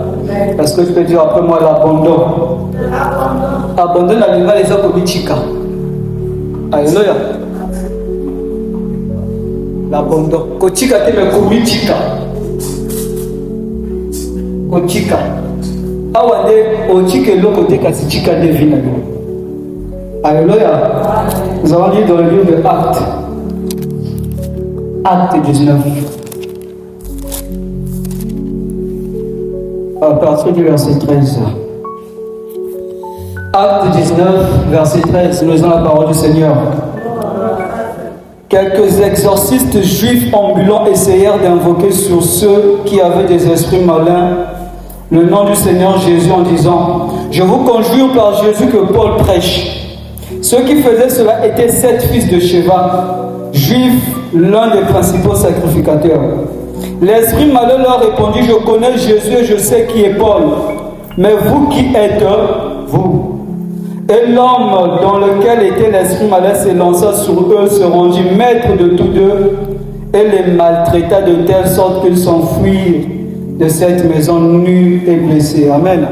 Est-ce que tu peux dire après moi l'abandon? Abandon l'animal les akobichika. Alléluia. L'abandon. Kochika te me kobichika. Kochika. Awande ochike loko te kasichika de vina. Alléluia. Nous allons lire dans le livre de Actes. Acte 19. à partir du verset 13. Acte 19, verset 13, nous avons la parole du Seigneur. Quelques exorcistes juifs ambulants essayèrent d'invoquer sur ceux qui avaient des esprits malins le nom du Seigneur Jésus en disant: je vous conjure par Jésus que Paul prêche. Ceux qui faisaient cela étaient 7 fils de Sheva, juifs, l'un des principaux sacrificateurs. L'esprit malin leur répondit: je connais Jésus et je sais qui est Paul, mais vous qui êtes vous? Et l'homme dans lequel était l'esprit malin s'élança sur eux, se rendit maître de tous deux et les maltraita de telle sorte qu'ils s'enfuirent de cette maison nus et blessés. Amen.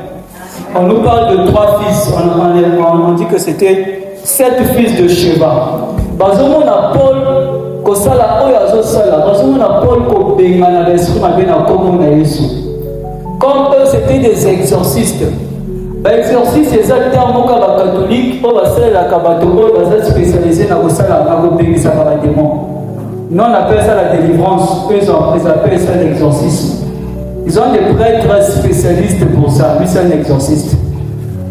On nous parle de 3 fils. On dit que c'était 7 fils de Sheva. Bazomon a Paul kosala oyo azosala. Bazomon a Paul ko bengana l'esprit malin na kombo na Yesu. Comme eux c'était des exorcistes. L'exorcisme c'est un terme catholique pour la spécialisé dans le démon. Nous on appelle ça la délivrance, eux ils appellent ça l'exorcisme. Ils ont des prêtres spécialistes pour ça, lui c'est un exorciste.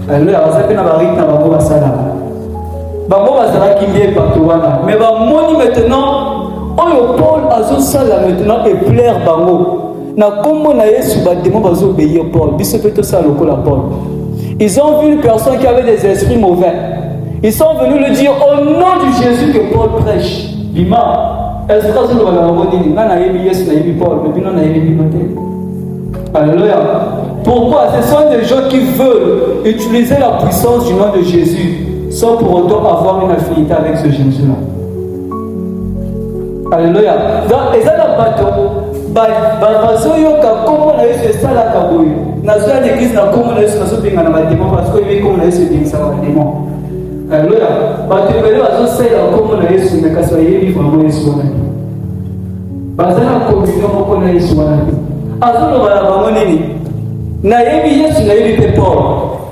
Alors il y a un peu de mais maintenant, Paul a ça maintenant et plaire bango. Na kombo na Yesu ba démon va obéir Paul. Biso peut ça lokola Paul. Ils ont vu une personne qui avait des esprits mauvais. Ils sont venus lui dire au nom de Jésus que Paul prêche. Bima. Alléluia. Pourquoi? Ce sont des gens qui veulent utiliser la puissance du nom de Jésus sans pour autant avoir une affinité avec ce Jésus-là. Alléluia. Donc, ils ont la bateau. Comment on a eu ce ça là kaboui na zoa l'église na comment on a eu ce pinga na démon parce que il comment on a eu ce ding ça na démon. Alléluia. Ba tu veux azo c'est là comment on a eu ce mais kaso yeli vraiment Yesu wana. Bazana communion moko na Yesu wana. Azo lo bala bango nini? Na yebi Yesu na yebi Paul.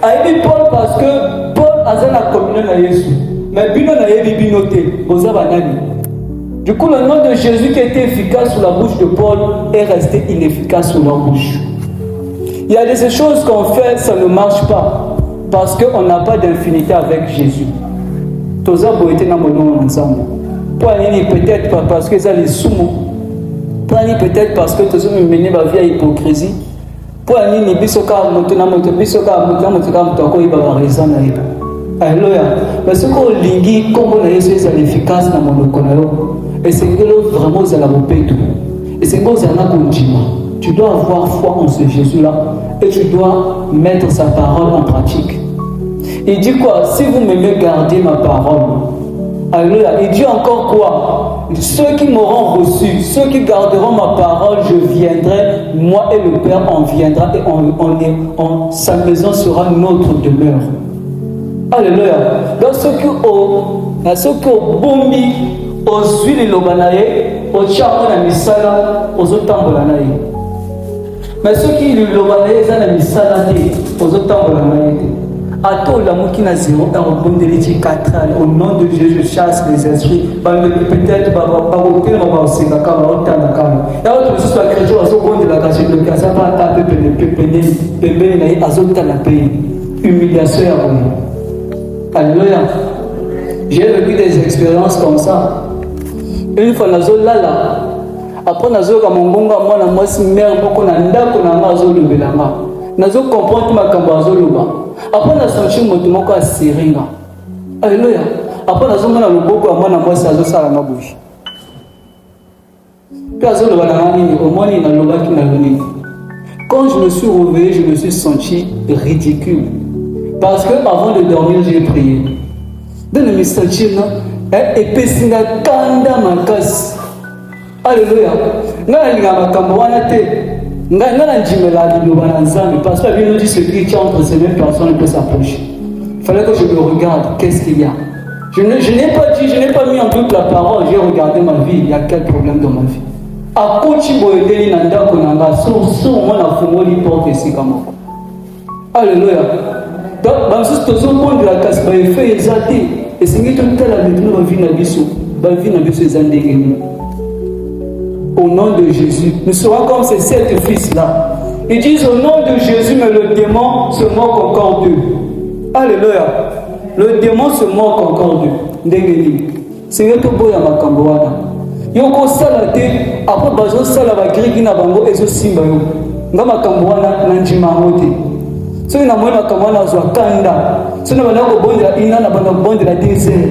Ayebi Paul parce que Paul azana communion na Yesu. Mais bino na yebi binoté. Boza banani. Du coup, le nom de Jésus qui était efficace sur la bouche de Paul est resté inefficace sur leur bouche. Il y a des choses qu'on fait, ça ne marche pas parce qu'on n'a pas d'infinité avec Jésus. Tous les été dans mon nom ensemble. Peut-être pas parce que ça les soumo. Peut-être parce que tous les mené ma vie à hypocrisie. Pour aller bisoka motuna moto bisoka motuna moto ko iba raison na iba. Alléluia. Mais ce qu'on lingi comme on a essayé c'est efficace dans mon konayo. Et c'est que vraiment c'est la beauté tout. Et c'est que c'est un continue. Tu dois avoir foi en ce Jésus-là et tu dois mettre sa parole en pratique. Il dit quoi? Si vous m'aimez, gardez ma parole. Alléluia. Il dit encore quoi? Ceux qui m'auront reçu, ceux qui garderont ma parole, je viendrai, moi et le Père on viendra et sa maison sera notre demeure. Alléluia. Donc ceux qui ont bombi aux huiles lobanaye, aux tchamo na misala, aux otambolaye. Mais ceux qui lobanaye, ils ont la misala aux otambolaye. Attends l'amour qui n'a zéro dans le bon délai 4 ans. Au nom de Jésus, je chasse les esprits. Peut-être pas voter, on va aussi la caméra, on t'a la caméra. Et alors, ce soit chrétien, on se rend de la casse de casse, ça va taper, pénérer, azota la paix. Humiliation. Alléluia. J'ai vécu des expériences comme ça. Une fois, nazo lala. Après, nazo kamongonga mwana mwasi mère boko na ndako na mazo lubelanga. Nazo comprendre ma kambazo luba. Après, nazo senti moto moko a seringa. Alléluia. Après, nazo mona luboko ya mwana mwasi azo sala na bouche. Puis azo luba na nini au moins na luba ki na luni. Quand je me suis réveillé, je me suis senti ridicule. Parce que avant de dormir, j'ai prié. De ne me sentir et pesinga kanda makas. Alléluia. Nga linga makambo wana te. Nga njimela liloba na nzambe parce que la Bible nous dit ce qui est entre ces mêmes personnes ne peut s'approcher. Il fallait que je me regarde, qu'est-ce qu'il y a? Je n'ai pas mis en doute la parole, j'ai regardé ma vie, il y a quel problème dans ma vie. A kochi boyedeli na ndako na nga so mona fungoli porte ici comme. Alléluia. Donc, si tu as besoin de la casse, il fait exalter. Et c'est que tu as la maintenant vie na biso, vie na biso ezandegeni. Au nom de Jésus, nous serons comme ces 7 fils-là. Ils disent au nom de Jésus, mais le démon se moque encore d'eux. Alléluia. Le démon se moque encore d'eux. Ndengeli. C'est tout beau à ma camboana. Yoko salate, après bazo salaba griki na bango ezo simba yo. Ngama camboana nanjima mote. So ina mwana camboana zo kanda. So na banako bondela ina na banako bondela désert.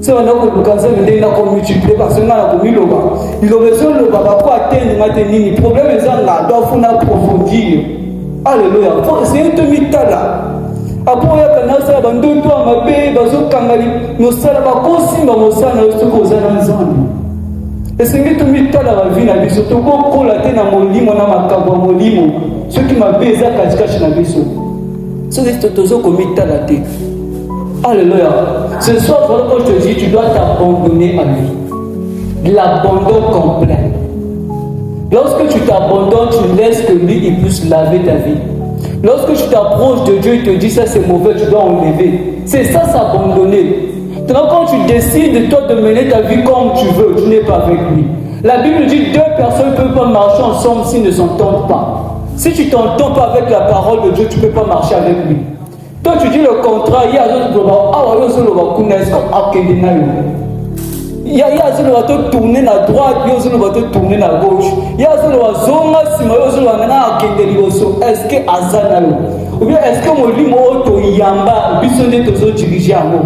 So banako bukanza mende na ko multiplier parce que na ko miloba. Ilobezo le baba ko atteindre maintenir problème ezanga doit funa approfondir. Alléluia. C'est un demi-tala. Après il y a kanasa bandu to amabe bazo kangali no sala ba ko simba mo sana yo ko zana nzambe. Esengi tomitala bavi na biso tokokola te na molimo na makambo ya molimo soki mabe eza katikati na biso soki tozokomitala te. Alléluia. Ce soir voilà quand je te dis tu dois t'abandonner à lui, l'abandon complet. Lorsque tu t'abandonnes, tu laisses que lui il puisse laver ta vie. Lorsque tu t'approches de Dieu, il te dit ça c'est mauvais, tu dois enlever. C'est ça s'abandonner. Donc quand tu décides toi de mener ta vie comme tu veux, tu n'es pas avec lui. La Bible dit deux personnes ne peuvent pas marcher ensemble s'ils ne s'entendent pas. Si tu ne t'entends pas avec la parole de Dieu, tu ne peux pas marcher avec lui. Toi tu dis le contraire, il y a d'autres il y a ceux qui vont te tourner à droite, il y a ceux qui vont te tourner à gauche. Il y a ceux qui vont te tourner à est-ce que Azanalo ou bien est-ce que mon limo auto yamba bisonde tozo diriger à moi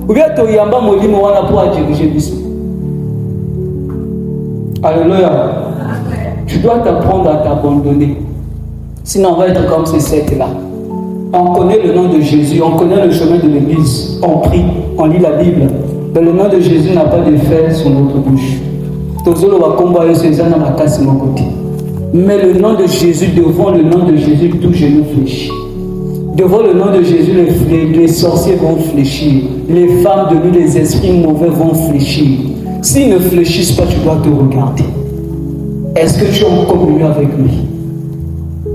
ou bien to yamba mon limo wana pour diriger biso. Alléluia. Tu dois t'apprendre à t'abandonner. Sinon on va être comme ces sectes là. On connaît le nom de Jésus, on connaît le chemin de l'église, on prie, on lit la Bible. Mais le nom de Jésus n'a pas d'effet sur notre bouche. Mais le nom de Jésus, devant le nom de Jésus, tout genou fléchit. Devant le nom de Jésus, les sorciers vont fléchir. Les femmes de lui, les esprits mauvais vont fléchir. S'ils ne fléchissent pas, tu dois te regarder. Est-ce que tu es en communion avec lui?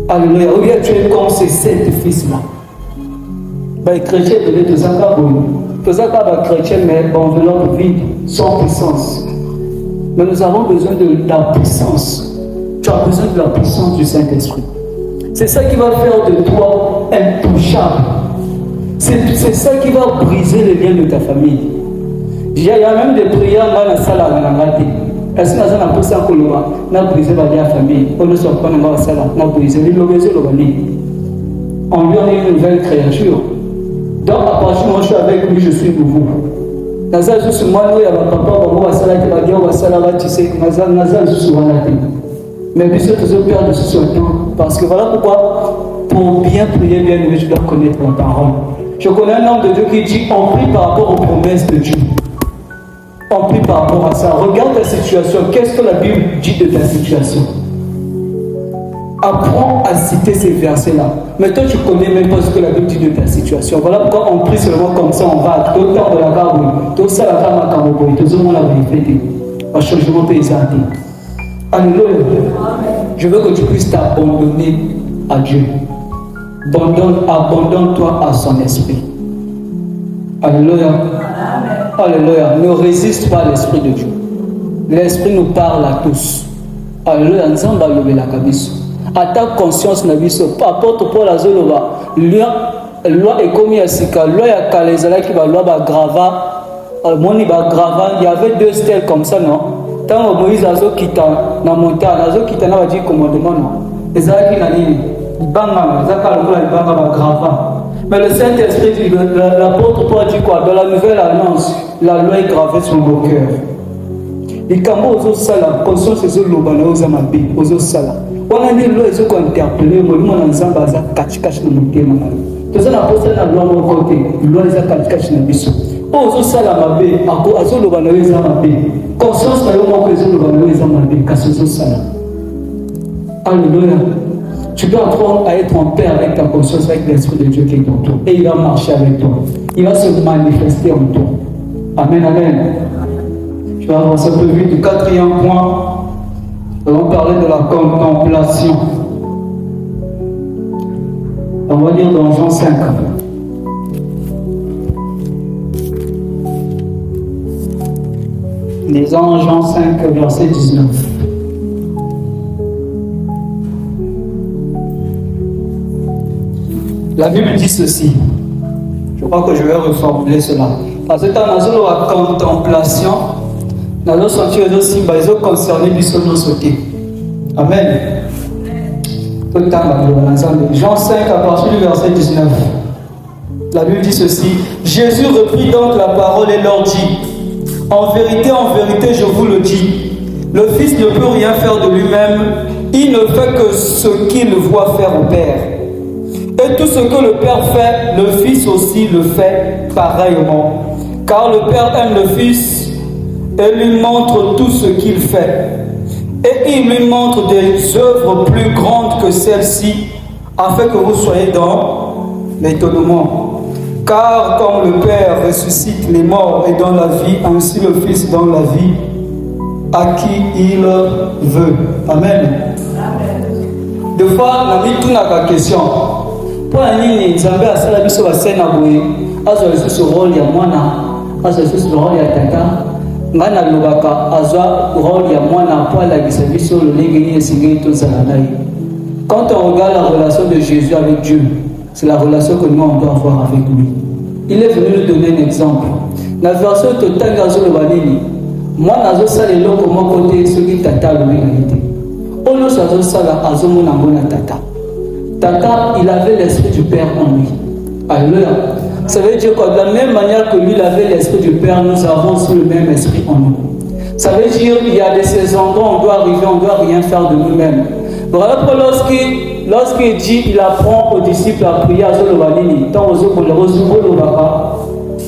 Alléluia. Ou bien tu es comme ces sept fils-là. Les chrétiens devaient te savoir. Que ça pas chrétien, mais enveloppe vide, sans puissance. Mais nous avons besoin de la puissance. Tu as besoin de la puissance du Saint-Esprit. C'est ça qui va faire de toi intouchable. C'est ça qui va briser les liens de ta famille. Il y a même des prières dans la salle à la. Est-ce que nous avons poussé un couloir? Nous avons brisé la famille. On ne sort pas dans la salle. Nous avons brisé le on lui a une nouvelle créature. Donc, à partir du moment où je suis avec lui, je suis nouveau. Naza juste moi, il y a papa, maman, wasala qui va dire, wasala va tisser, Naza juste voilà. Mais puis c'est toujours perdre de ce temps. Parce que voilà pourquoi, pour bien prier, bien aimer, tu dois connaître la parole. Je connais un homme de Dieu qui dit, on prie par rapport aux promesses de Dieu. On prie par rapport à ça. Regarde ta situation. Qu'est-ce que la Bible dit de ta situation? Apprends à citer ces versets-là. Mais toi, tu ne connais même pas ce que la Bible dit de ta situation. Voilà pourquoi on prie seulement comme ça, on va. Tout temps de la garde, tout ça, la femme à Kamoboy, tout le monde l'a vérifié. Un changement paysan. Alléluia. Je veux que tu puisses t'abandonner à Dieu. Abandonne-toi à son esprit. Alléluia. Alléluia. Ne résiste pas à l'esprit de Dieu. L'esprit nous parle à tous. Alléluia. Nous sommes dans le Kabiso. À ta conscience na biso apôtre Paul azoloba loi ekomi ya sika loi ya kalezala ki ba loi ba grava moni ba grava il y avait deux stèles comme ça non tant Moïse azokita na montagne azokita na ba di commandement non ezalaki na nini banga zaka lokola banga ba grava. Mais le Saint-Esprit dit l'apôtre Paul dit quoi? Dans la nouvelle alliance la loi est gravée sur nos cœurs. Les cambo ozo sala conscience ezo loba na oza mabe ozo sala. On a dit loi est interpellé, moi on a baza cache dans mon thème. Tout ça n'a pas ça la loi mon côté, loi est cache dans biso. Ozo sala mabe, ako azo loba na oza mabe. Conscience na yo mo ko ezo loba na oza mabe, kaso sala. Alléluia. Tu dois apprendre à être en paix avec ta conscience, avec l'Esprit de Dieu qui est en toi. Et il va marcher avec toi. Il va se manifester en toi. Amen, amen. Je vais avancer un peu vite. Le quatrième point. Nous allons parler de la contemplation. On va lire dans Jean 5. Lisons Jean 5, verset 19. La Bible dit ceci. Je crois que je vais reformuler cela. Parce que dans la contemplation, dans le sens où ils ont concerné nos sautés. Amen. Jean 5 à partir du verset 19. La Bible dit ceci. Jésus reprit donc la parole et leur dit: en vérité, je vous le dis, le Fils ne peut rien faire de lui-même, il ne fait que ce qu'il voit faire au Père. Et tout ce que le Père fait, le Fils aussi le fait pareillement. Car le Père aime le Fils et lui montre tout ce qu'il fait. Et il lui montre des œuvres plus grandes que celles-ci, afin que vous soyez dans l'étonnement. Car comme le Père ressuscite les morts et donne la vie, ainsi le Fils donne la vie à qui il veut. Amen. Des fois, on a mis tout dans la question. Pour un nini, Zambé a salé sur la scène à Boué, a joué sur le rôle de Moana, a joué sur le rôle de Tata, Ngana Lubaka, a joué le rôle de Moana, pour la service sur le Légani et Singé tout ça. Quand on regarde la relation de Jésus avec Dieu, c'est la relation que nous on doit avoir avec lui. Il est venu nous donner un exemple. Dans la version de Tangazo le Banini, moi, je sais le comment côté ce qui tata le réalité. On nous a ça là, Azomo Nambona tata. Tata, il avait l'esprit du Père en lui. Alléluia. Ça veut dire que de la même manière que lui, il avait l'esprit du Père, nous avons aussi le même esprit en nous. Ça veut dire qu'il y a de ces endroits où on doit arriver, on ne doit rien faire de nous-mêmes. Voilà pourquoi lorsqu'il dit, il apprend aux disciples à prier à Zolobanini, tant aux autres,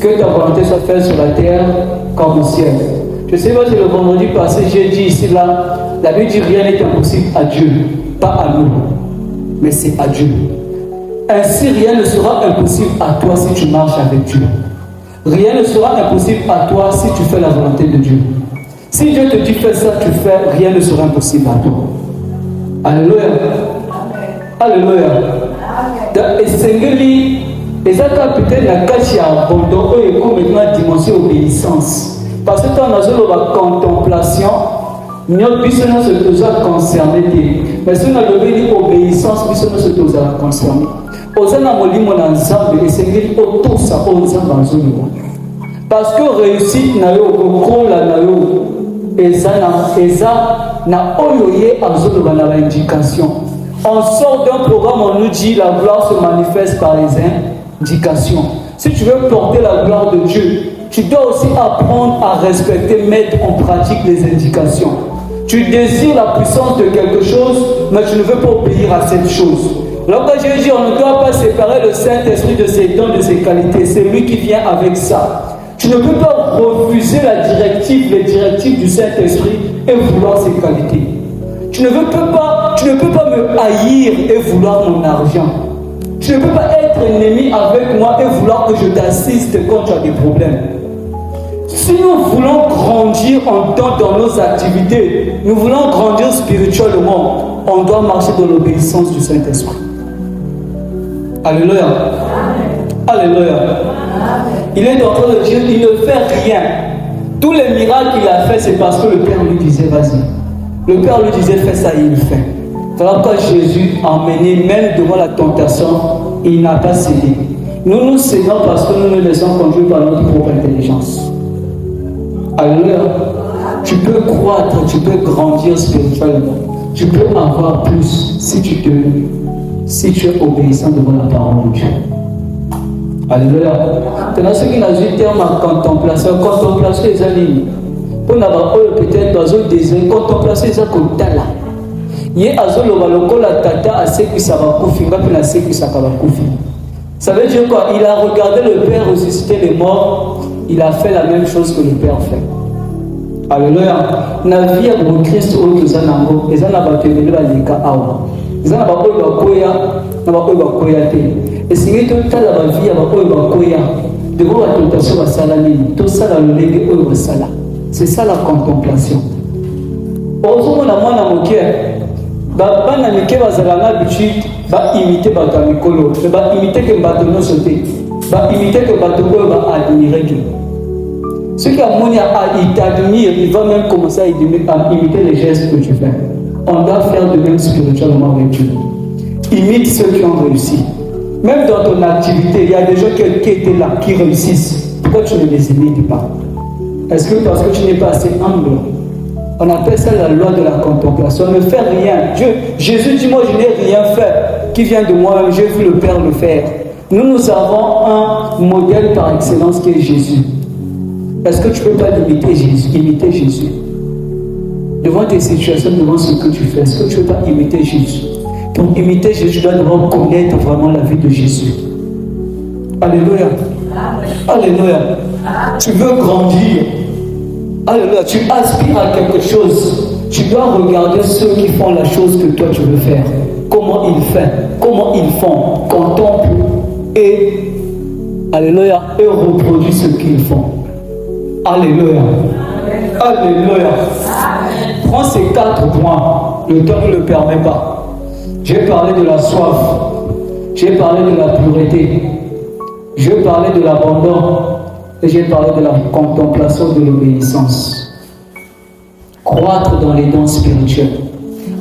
que ta volonté soit faite sur la terre comme au ciel. Je sais pas si le vendredi passé, j'ai dit ici, là, la Bible dit rien n'est impossible à Dieu, pas à nous, mais c'est à Dieu. Ainsi, rien ne sera impossible à toi si tu marches avec Dieu. Rien ne sera impossible à toi si tu fais la volonté de Dieu. Si Dieu te dit fais ça, tu fais, rien ne sera impossible à toi. Alléluia. Alléluia. Et Sengeli, et ça peut-être la cache à abandon, et comme maintenant dimension obéissance. Parce que quand on a la contemplation, nous sommes concernés. Mais si on a levé l'obéissance, nous sommes concernés. Parce que réussite, on sort d'un programme, on nous dit la gloire se manifeste par les indications. Si tu veux porter la gloire de Dieu, tu dois aussi apprendre à respecter, mettre en pratique les indications. Tu désires la puissance de quelque chose, mais tu ne veux pas obéir à cette chose. Alors quand je dis, on ne doit pas séparer le Saint-Esprit de ses dons, de ses qualités. C'est lui qui vient avec ça. Tu ne peux pas refuser les directives du Saint-Esprit et vouloir ses qualités. Tu ne peux pas me haïr et vouloir mon argent. Tu ne peux pas être ennemi avec moi et vouloir que je t'assiste quand tu as des problèmes. Si nous voulons grandir en temps dans nos activités, nous voulons grandir spirituellement, on doit marcher dans l'obéissance du Saint-Esprit. Alléluia. Alléluia. Il est en train de dire, il ne fait rien. Tous les miracles qu'il a fait, c'est parce que le Père lui disait, vas-y. Le Père lui disait, fais ça, et il le fait. Voilà pourquoi Jésus a emmené, même devant la tentation, il n'a pas cédé. Nous cédons parce que nous nous laissons conduire par notre propre intelligence. Alléluia. Tu peux croître, tu peux grandir spirituellement. Tu peux avoir plus si tu es obéissant devant la parole de Dieu. Alléluia. Maintenant, ce qui n'a pas eu terme à contemplation les amis. Pour n'avoir peut-être dans un désir, contemplation les amis. Il y a un tata à ce qui ça va couper, pas à ce qui ça va couper. Ça veut dire quoi? Il a regardé le Père ressusciter les morts, il a fait la même chose que le Père fait. Alléluia. Na vie à Christ au Kizanango, et ça n'a pas tenu la lika awa. Ça n'a pas eu la koya, n'a pas eu la koya té. Et si tu as la vie à la koya, devant la tentation à salami, tout ça la levé au sala. C'est ça la contemplation. Heureusement, on a moins à moquer. Bana mike bazalanga habitude ba imiter bato ya mikolo mais ba imiter que bato no sauter ba imiter que bato oyo ba admirer que ceux qui amoni il t'admire il va même commencer à imiter les gestes que tu fais. On doit faire de même spirituellement avec Dieu. Imite ceux qui ont réussi. Même dans ton activité, il y a des gens qui étaient là, qui réussissent. Pourquoi tu ne les imites pas? Est-ce que parce que tu n'es pas assez humble? On appelle ça la loi de la contemplation. Ne fais rien. Jésus dit, moi je n'ai rien fait qui vient de moi-même. J'ai vu le Père le faire. Nous avons un modèle par excellence qui est Jésus. Est-ce que tu ne peux pas imiter Jésus? Devant tes situations, devant ce que tu fais, est-ce que tu ne peux pas imiter Jésus? Pour imiter Jésus, tu dois devoir connaître vraiment la vie de Jésus. Alléluia. Alléluia. Tu veux grandir. Alléluia. Tu aspires à quelque chose. Tu dois regarder ceux qui font la chose que toi tu veux faire. Comment ils font. Contemple et alléluia. Et reproduis ce qu'ils font. Alléluia. Alléluia. Prends ces 4 points. Le temps ne le permet pas. J'ai parlé de la soif. J'ai parlé de la pureté. J'ai parlé de l'abandon. Et j'ai parlé de la contemplation de l'obéissance. Croître dans les dons spirituels.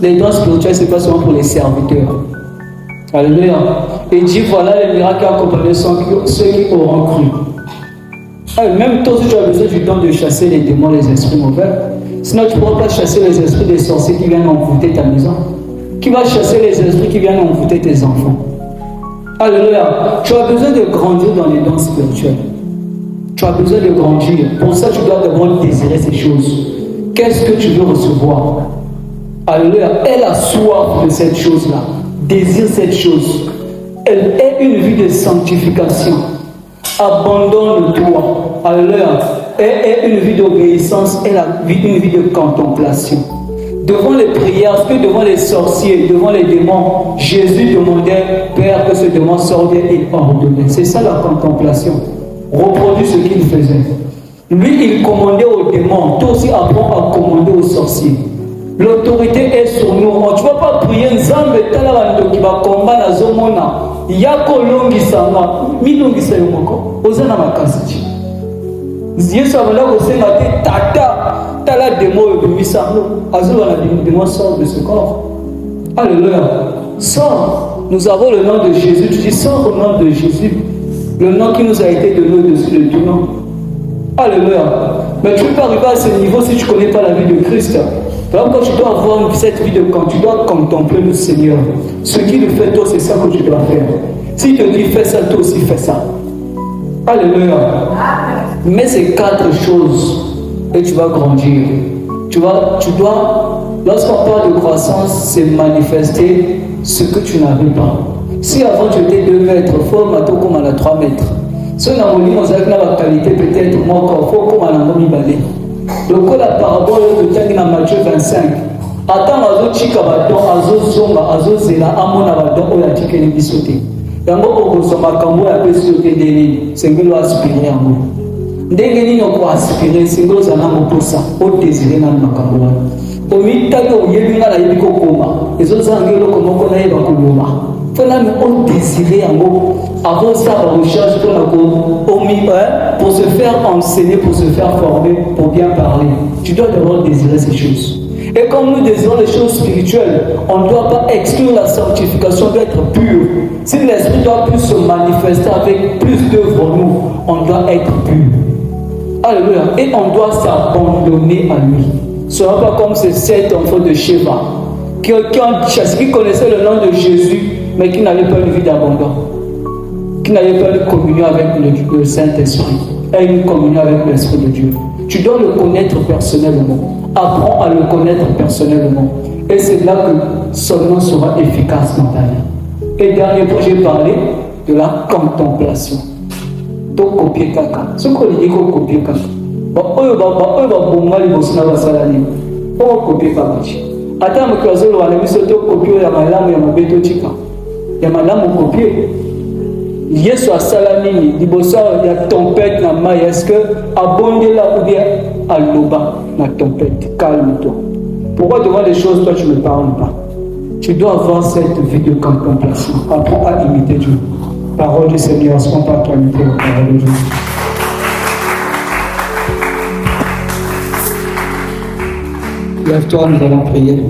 Les dons spirituels, ce n'est pas seulement pour les serviteurs. Alléluia. Et dit, voilà les miracles qui accompagnent ceux qui auront cru. Même toi, si tu as besoin du don de chasser les démons, les esprits mauvais, sinon tu ne pourras pas chasser les esprits des sorciers qui viennent envoûter ta maison. Qui va chasser les esprits qui viennent envoûter tes enfants. Alléluia. Tu as besoin de grandir dans les dons spirituels. Tu as besoin de grandir. Pour ça, tu dois d'abord désirer ces choses. Qu'est-ce que tu veux recevoir? Alléluia. Elle a soif de cette chose-là. Désire cette chose. Elle est une vie de sanctification. Abandonne-toi. Alléluia. Elle est une vie d'obéissance. Elle a une vie de contemplation. Devant les prières, que devant les sorciers, devant les démons, Jésus demandait, Père, que ce démon sorte et ordonnait. C'est ça la contemplation. Reproduis ce qu'il faisait. Lui, il commandait aux démons. Toi aussi, apprends à commander aux sorciers. L'autorité est sur nous. Tu ne vas pas prier Nzambe talabando qui va combattre la zomona. Yako longi sama. Mi longi sa yomoko. Ozana makasiti. Yesu abanda kosenga te tata. Tala démon ebimisa. Azola na démon sort de ce corps. Alléluia. Sors. Nous avons le nom de Jésus. Tu dis sors au nom de Jésus. Le nom qui nous a été donné au-dessus de tout nom. Alléluia. Mais tu ne peux pas arriver à ce niveau si tu ne connais pas la vie de Christ. Donc quand tu dois avoir cette vie de quand tu dois contempler le Seigneur. Ce qu'il fait toi, c'est ça que tu dois faire. S'il te dit fais ça, toi aussi fais ça. Alléluia. Mets ces 4 choses et tu vas grandir. Tu dois, lorsqu'on parle de croissance, c'est manifester ce que tu n'avais pas. Si avant tu étais 2 mètres, il faut maintenant comme à 3 mètres. Si on a voulu, on a la qualité peut-être moins encore, il faut comme à la balai. Donc la parabole de Matthieu 25. Attends, azo chika badon, azo zonga, azo zela, amona badon, oya chike ni bisote. Yango okoso makambo ya bisote deni, sengelo aspirer yango. Ndenge nini oko aspirer, sengelo zana moposa, o désiré na makambo. Omi tayo yebinga la yebiko koma, ezo zangelo komoko na yeba kuloma. Fona me on désiré yango, avant ça on recherche pour se faire enseigner, pour se faire former, pour bien parler. Tu dois d'abord désirer ces choses. Et comme nous désirons les choses spirituelles, on ne doit pas exclure la sanctification d'être pur. Si l'esprit doit plus se manifester avec plus d'œuvres en nous, on doit être pur. Alléluia. Et on doit s'abandonner à lui. Ce n'est pas comme ces 7 enfants de Sheba qui connaissaient le nom de Jésus, mais qui n'avaient pas une vie d'abandon, qui n'avaient pas une communion avec le Saint-Esprit, et une communion avec l'Esprit de Dieu. Tu dois le connaître personnellement. Apprends à le connaître personnellement. Et c'est là que son nom sera efficace dans ta vie. Et dernier point, j'ai parlé de la contemplation. Donc, copier caca. Ce qu'on dit, c'est copier caca. On va copier caca. Attends, mais quand on va copier la malame, il y a ma béto chica. Il y a ma lame copier. Yesu a salamini, libosa il y a tempête na maille. Est-ce que abonder là ou bien à l'oba na tempête? Calme-toi. Pourquoi devant les choses, toi tu ne parles pas? Tu dois avoir cette vie de contemplation. Apprends à imiter Dieu. Parole du Seigneur, spontanéité, parole de Dieu. Lève-toi, nous allons prier.